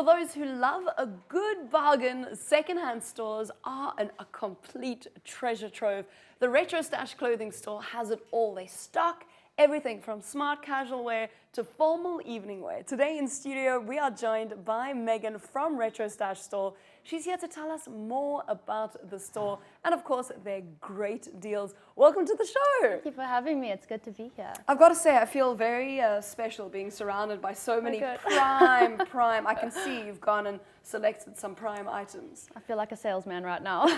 For those who love a good bargain, secondhand stores are a complete treasure trove. The Retrostash clothing store has it all. They stock everything from smart casual wear to formal evening wear. Today in studio, we are joined by Megan from Retrostash store. She's here to tell us more about the store and, of course, their great deals. Welcome to the show. Thank you for having me. It's good to be here. I've got to say, I feel very special being surrounded by so many prime. I can see you've gone and selected some prime items. I feel like a salesman right now.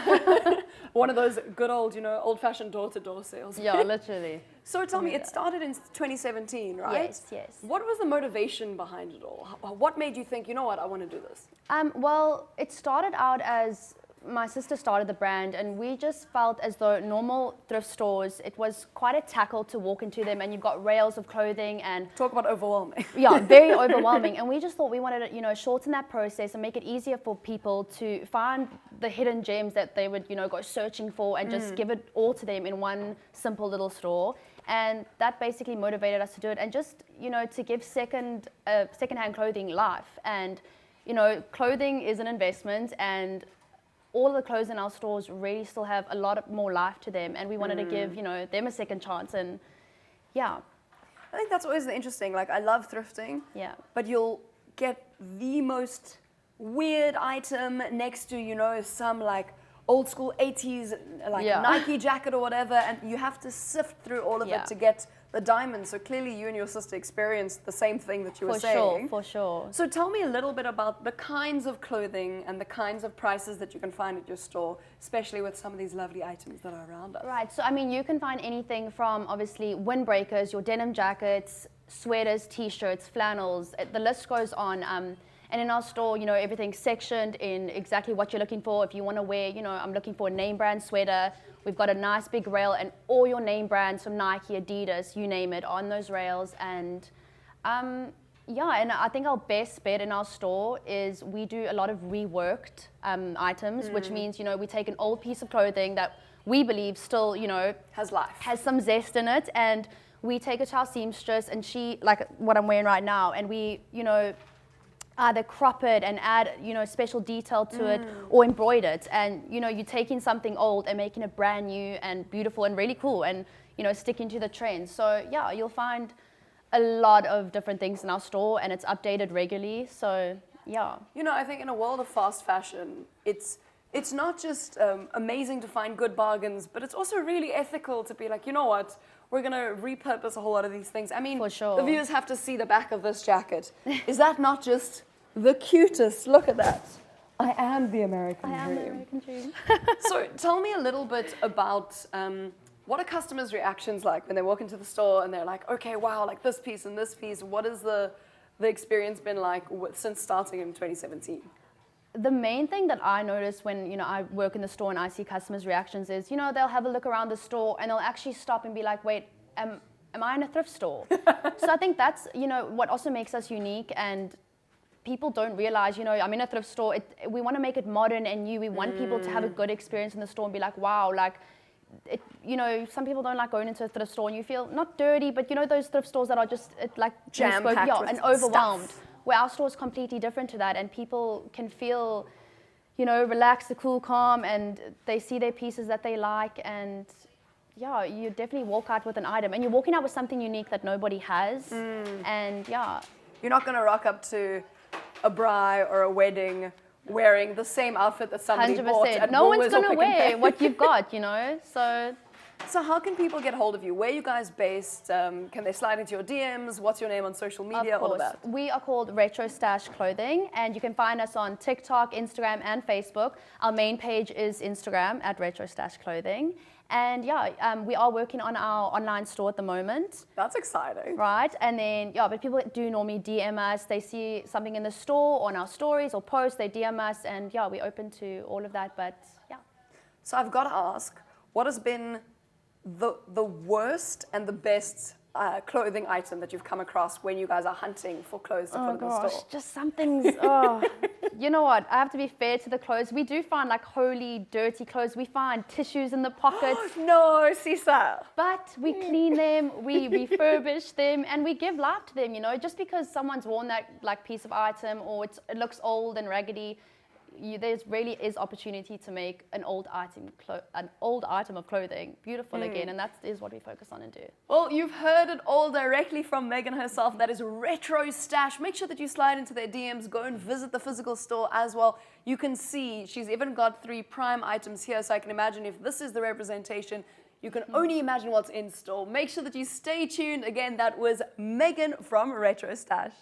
One of those good old, old-fashioned door-to-door sales. Yeah, literally. So tell me, it started in 2017, right? Yes. What was the motivation behind it all? What made you think, you know what, I want to do this? Well, it started out as my sister started the brand, and we just felt as though normal thrift stores, it was quite a tackle to walk into them, and you've got rails of clothing and... Talk about overwhelming. Yeah, very overwhelming. And we just thought we wanted to, shorten that process and make it easier for people to find the hidden gems that they would, go searching for and just give it all to them in one simple little store. And that basically motivated us to do it, and just, to give secondhand clothing life. And, clothing is an investment, and all of the clothes in our stores really still have a lot more life to them, and we wanted to give, them a second chance. And yeah. I think that's always the interesting, I love thrifting, but you'll get the most weird item next to, some old school 80s Nike jacket or whatever, and you have to sift through all of it to get the diamonds. So clearly you and your sister experienced the same thing that you were saying. For sure. So tell me a little bit about the kinds of clothing and the kinds of prices that you can find at your store, especially with some of these lovely items that are around us. Right, so you can find anything from obviously windbreakers, your denim jackets, sweaters, t-shirts, flannels, the list goes on. And in our store, everything's sectioned in exactly what you're looking for. If you want to wear, I'm looking for a name brand sweater, we've got a nice big rail, and all your name brands from Nike, Adidas, you name it, on those rails. And and I think our best bet in our store is we do a lot of reworked items, which means, we take an old piece of clothing that we believe still, has life, has some zest in it, and we take it to our seamstress, and she, like what I'm wearing right now, and we, either crop it and add, special detail to it, or embroider it. And, you're taking something old and making it brand new and beautiful and really cool, and, sticking to the trends. So, yeah, you'll find a lot of different things in our store, and it's updated regularly. So, yeah. I think in a world of fast fashion, it's not just amazing to find good bargains, but it's also really ethical to be like, you know what, we're going to repurpose a whole lot of these things. I mean, for sure. The viewers have to see the back of this jacket. Is that not just the cutest? Look at that. I am the American dream. I am the American dream. So tell me a little bit about what are customers' reactions like when they walk into the store and they're like, okay, wow, this piece and this piece. What has the experience been like since starting in 2017? The main thing that I notice when, I work in the store and I see customers' reactions is, they'll have a look around the store and they'll actually stop and be like, wait, am I in a thrift store? So I think that's, what also makes us unique, and people don't realize, I'm in a thrift store. We want to make it modern and new. We want people to have a good experience in the store and be like, wow, some people don't like going into a thrift store and you feel not dirty, but those thrift stores that are just jam-packed and overwhelmed. Stuff. Where our store is completely different to that, and people can feel, relaxed, cool, calm, and they see their pieces that they like, and you definitely walk out with an item, and you're walking out with something unique that nobody has, and You're not going to rock up to a braai or a wedding wearing the same outfit that somebody 100%. bought at No Woolworths one's going to or Pick n wear Pay. what you've got, So how can people get hold of you? Where are you guys based? Can they slide into your DMs? What's your name on social media? All of that. We are called Retrostash Clothing, and you can find us on TikTok, Instagram, and Facebook. Our main page is Instagram at Retrostash Clothing. And we are working on our online store at the moment. That's exciting. Right, and then, but people do normally DM us. They see something in the store, on our stories or posts, they DM us, and we're open to all of that, but So I've got to ask, what has been the worst and the best clothing item that you've come across when you guys are hunting for clothes to put in the store? Just some things, you know what? I have to be fair to the clothes. We do find like wholly dirty clothes. We find tissues in the pockets. No, Sisa. But we clean them, we refurbish them, and we give life to them, you know. Just because someone's worn that like piece of item or it looks old and raggedy, there really is opportunity to make an old item of clothing beautiful again, and that is what we focus on and do. Well, you've heard it all directly from Megan herself. That is Retrostash. Make sure that you slide into their DMs. Go and visit the physical store as well. You can see she's even got 3 prime items here, so I can imagine if this is the representation, you can only imagine what's in store. Make sure that you stay tuned. Again, that was Megan from Retrostash.